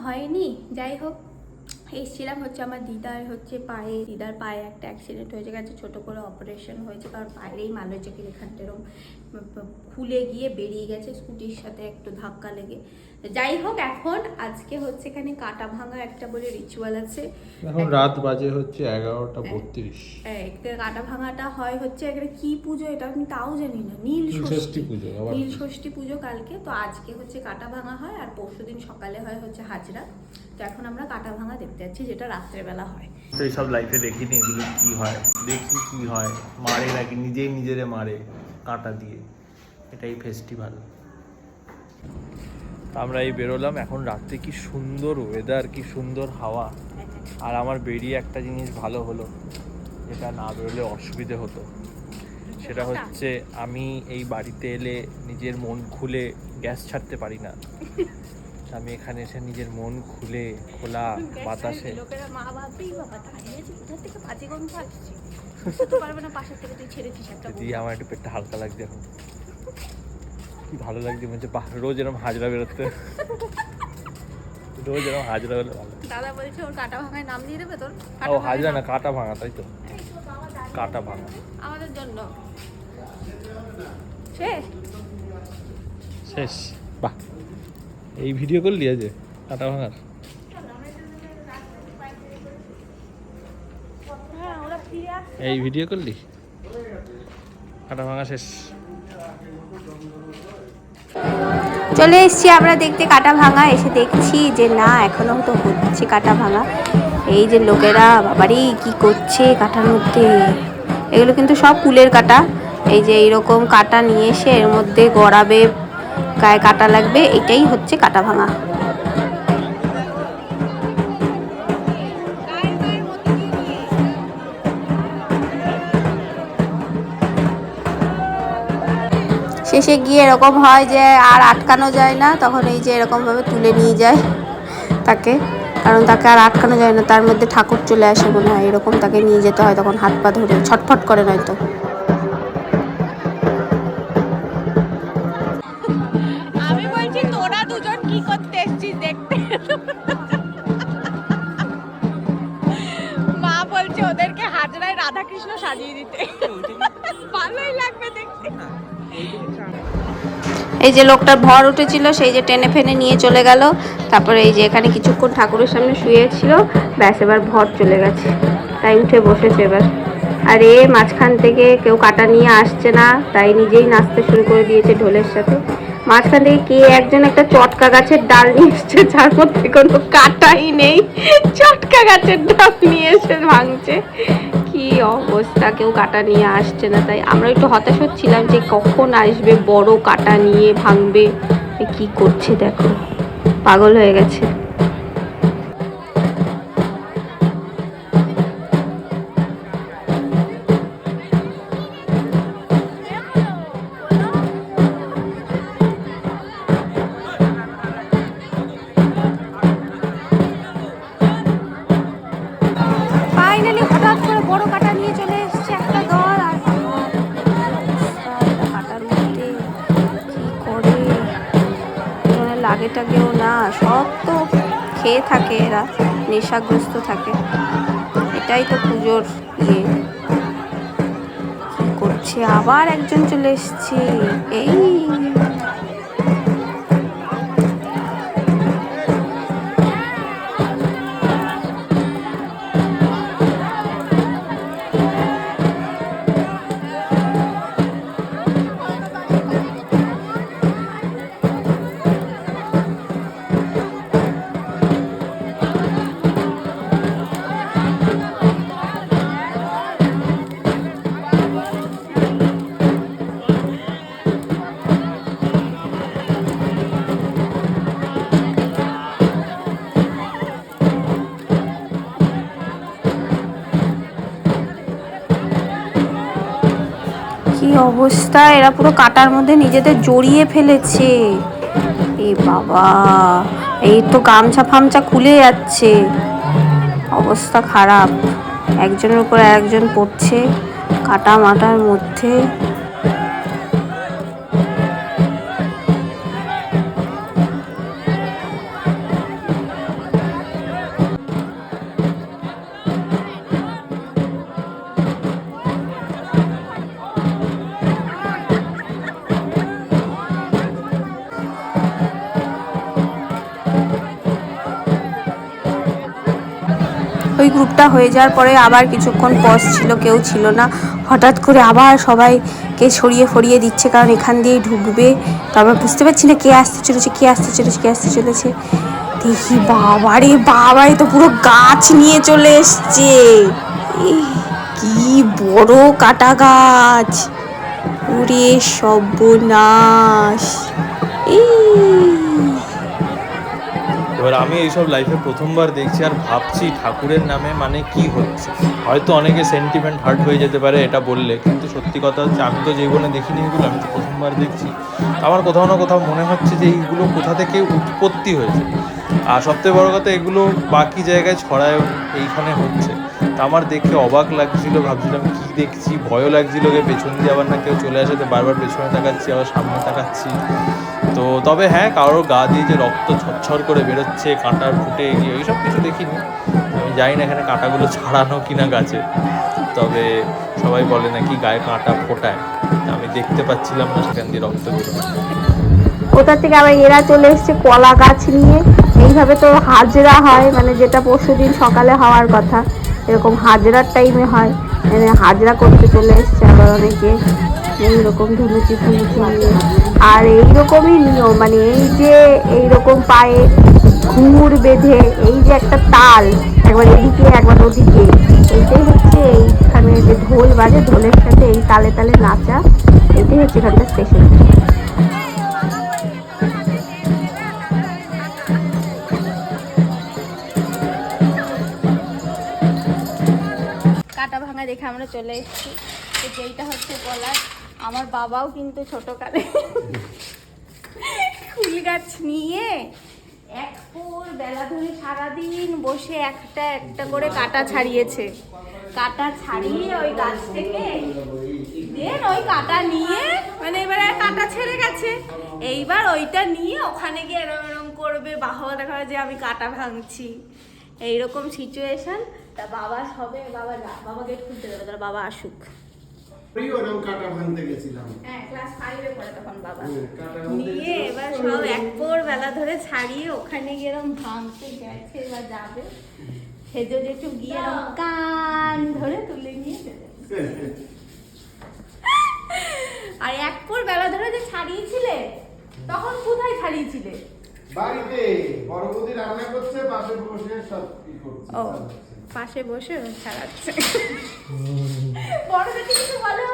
হয়নি। যাই হোক, এসেছিলাম হচ্ছে আমার দিদার পায়ে একটা অ্যাক্সিডেন্ট হয়েছে গেছে, ছোটো করে অপারেশন হয়েছে, কারণ পায়েরই মালচকের এখানটা এরকম খুলে গিয়ে বেরিয়ে গেছে স্কুটির সাথে একটু ধাক্কা লেগে। যাই হোক, এখন আজকে হচ্ছে এখানে কাটা ভাঙা একটা বলে রিচুয়াল আছে। এখন রাত বাজে হচ্ছে 11:32। কাটা ভাঙাটা হয় হচ্ছে একটা কি পুজো, এটা আমি তাও জানি না। নীল ষষ্ঠী পুজো, নীল ষষ্ঠী পুজো কালকে। তো আজকে হচ্ছে কাটা ভাঙা হয়, আর পরশুদিন সকালে হয় হচ্ছে হাজরা। তো এখন আমরা কাটা ভাঙা দেখতে যাচ্ছি, যেটা রাত্রেবেলা হয়। তো এইসব লাইফে দেখিনি এগুলো কি হয়, দেখি কি হয়, মারে নাকি নিজেরে মারে কাঁটা দিয়ে, এটাই ফেস্টিভ্যাল। আমরা এই বেরোলাম, এখন রাত্রে কি সুন্দর ওয়েদার, কি সুন্দর হাওয়া। আর আমার বেরিয়ে একটা জিনিস ভালো হলো, যেটা না বেরোলে অসুবিধে হতো, সেটা হচ্ছে আমি এই বাড়িতে এলে নিজের মন খুলে গ্যাস ছাড়তে পারি না। আমি এখানে এসে নিজের মন খুলে খোলা বাতাসে, দিয়ে আমার একটু পেটটা হালকা লাগছে এখন, কি ভালো লাগছে। মনে হচ্ছে রোজ এরকম হাজরা বেরোতে, রোজ এরকম হাজরা হলে ভালো। দাদা বলছে ওর কাটা ভাঙায় নাম দিয়ে দেবে তোর। ও হাজরা না, কাটা ভাঙা, তাই তো, কাটা ভাঙা আমাদের জন্য শেষ। বাহ, এই ভিডিও করলি আজ কাটা ভাঙার? এই ভিডিও করলি, কাটা ভাঙা শেষ। চলে এসছি আমরা দেখতে কাটা ভাঙা। এসে দেখছি যে না, এখনো তো হচ্ছে কাটা ভাঙা। এই যে লোকেরা বাবারই কি করছে কাটার মধ্যে, এগুলো কিন্তু সব কুলের কাটা। এই যে এইরকম কাটা নিয়ে এসে এর মধ্যে গড়াবে, গায়ে কাটা লাগবে, এটাই হচ্ছে কাটা ভাঙা। শেষে গিয়ে এরকম হয় যে আর আটকানো যায় না, তখন এই যে এরকমভাবে তুলে নিয়ে যায় তাকে, কারণ তাকে আর আটকানো যায় না, তার মধ্যে ঠাকুর চলে আসে মনে হয়, এরকম তাকে নিয়ে যেতে হয়, তখন হাত পা ধরে ছটফট করে নয়তো। আমি বলছি তোরা দুজন কি করতে এসেছিস দেখতে? মা বলছে ওদেরকে হাজরায় রাধাকৃষ্ণ সাজিয়ে দিতে, ভালোই লাগবে দেখতে। এই যে লোকটার ভর উঠেছিল, সেই যে টেনে ফেনে নিয়ে চলে গেল। তারপরে এই যে এখানে কিছুক্ষণ ঠাকুরের সামনে শুয়েছিল, ব্যাস এবার ভর চলে গেছে, তাই উঠে বসেছে এবার। আর এ মাঝখান থেকে কেউ কাটা নিয়ে আসছে না, তাই নিজেই নাচতে শুরু করে দিয়েছে ঢোলের সাথে। মাঝখান থেকে কে একজন একটা চটকা গাছের ডাল নিয়ে এসছে, যার মধ্যে কোনো কাটাই নেই, চটকা গাছের ডাল নিয়ে এসে ভাঙছে। কি অবস্থা, কেউ কাটা নিয়ে আসছে না, তাই আমরা একটু হতাশ হচ্ছিলাম যে কখন আসবে বড় কাটা নিয়ে ভাঙবে। কি করছে দেখো, পাগল হয়ে গেছে। ফাইনালি হঠাৎ করে বড় কাটা নিয়ে চলে এসছে একটা দল, আর কাটার মধ্যে কি করে লাগে টাগেও না, সব তো খেয়ে থাকে, এরা নেশাগ্রস্ত থাকে, এটাই তো পুজোর ইয়ে। কি করছে, আবার একজন চলে এসছে, এই কি অবস্থা, এরা পুরো কাটার মধ্যে নিজেদের জড়িয়ে ফেলেছে। এ বাবা, এই তো গামছা ফামছা খুলে যাচ্ছে, অবস্থা খারাপ, একজনের উপর একজন পড়ছে কাটা মাটার মধ্যে। ওই গ্রুপটা হয়ে যাওয়ার পরে আবার কিছুক্ষণ পজ ছিল, কেউ ছিল না, হঠাৎ করে আবার সবাইকে সরিয়ে ফরিয়ে দিচ্ছে, কারণ এখান দিয়েই ঢুকবে। তারপর বুঝতে পারছি না কে আসতে চলেছে, কে আসতে চলেছে, কে আসতে চলেছে। দেখি বাবারে বাবা, এ তো পুরো গাছ নিয়ে চলে এসছে। কি বড় কাটা গাছ, ওরে সর্বনাশ। এবার আমি এইসব লাইফে প্রথমবার দেখছি আর ভাবছি ঠাকুরের নামে মানে কি হচ্ছে। হয়তো অনেকে সেন্টিমেন্ট হার্ট হয়ে যেতে পারে এটা বললে, কিন্তু সত্যি কথা হচ্ছে আমি তো জীবনে দেখিনি এগুলো, আমি তো প্রথমবার দেখছি। আমার কোথাও না কোথাও মনে হচ্ছে যে এইগুলো কোথা থেকে উৎপত্তি হয়েছে। আর সবথেকে বড় কথা, এগুলো বাকি জায়গায় ছড়ায়, এইখানে হচ্ছে। তা আমার দেখে অবাক লাগছিল, ভাবছিলাম কি দেখছি, ভয়ও লাগছিল যে পেছন দিয়ে আবার না কেউ চলে আসে, তো বারবার পেছনে তাকাচ্ছি, আবার সামনে তাকাচ্ছি। তো তবে হ্যাঁ, কারোর গা দিয়ে যে রক্ত ছচ্ছর করে বেরোচ্ছে, কাঁটার ফুটে গিয়ে, এইসব কিছু দেখিনি। আমি জানি না এখানে কাঁটাগুলো ছাড়ানো কিনা গাছে, তবে সবাই বলে নাকি গায়ে কাঁটা ফোটায়। আমি দেখতে পাচ্ছিলাম না সেখান দিয়ে রক্ত বেরোনো। কোথা থেকে আবার এরা চলে এসছে কলা গাছ নিয়ে। এইভাবে তো হাজরা হয়, মানে যেটা পরশুদিন সকালে হওয়ার কথা, এরকম হাজরার টাইমে হয়, মানে হাজরা করতে চলে এসছে আবার অনেকে এইরকম ধুনুচি ফুনুচি নিয়ে। আর এইরকমই নিয়ম, মানে এই যে এইরকম পায়ে ঘুঙুর বেঁধে, এই যে একটা তাল, একবার এদিকে একবার ওদিকে, এইটাই হচ্ছে এইখানে যে ঢোল বাজে, ঢোলের সাথে এই তালে তালে নাচা, এটাই হচ্ছে এখানকার স্পেশাল। কাটা ভাঙা দেখে আমরা চলে এসেছি। তো যেইটা হচ্ছে বলার, আমার বাবাও কিন্তু ছোটকালে ফুল গাছ নিয়ে এক ভোর বেলা ধরে সারাদিন বসে একটা একটা করে কাটা ছাড়িয়েছে। কাটা ছাড়িয়ে ওই গাছ থেকে দেন ওই কাটা নিয়ে, মানে এবারে কাটা ছেড়ে গেছে, এইবার ওইটা নিয়ে ওখানে গিয়ে এরম এরম করবে, বাবা দেখা যে আমি কাটা ভাঙছি, এইরকম সিচুয়েশন। তা বাবা হবে, বাবা গেট খুলতে দেবে, তার বাবা আসুক। হ্যাঁ, ক্লাস 5-এ পড়ে তখন বাবা নিয়ে এবার সব এক ভোর বেলা ধরে ছাড়িয়ে ওখানে গিয়ে এরকম ভাঙতে গেছে বা যাবে, সেজে একটু গিয়ে এরকম কান ধরে তুলে নিয়ে চলে যাবে। আর এক ভোর বেলা ধরে যে ছাড়িয়েছিলে, তখন কোথায় ছাড়িয়েছিলে? বাড়িতে বড় বৌদি রান্না করছে, পাশে বসে সব কি করছে। ও, পাশে বসে ছাড়াচ্ছে। বড় দেখে কিছু বলো?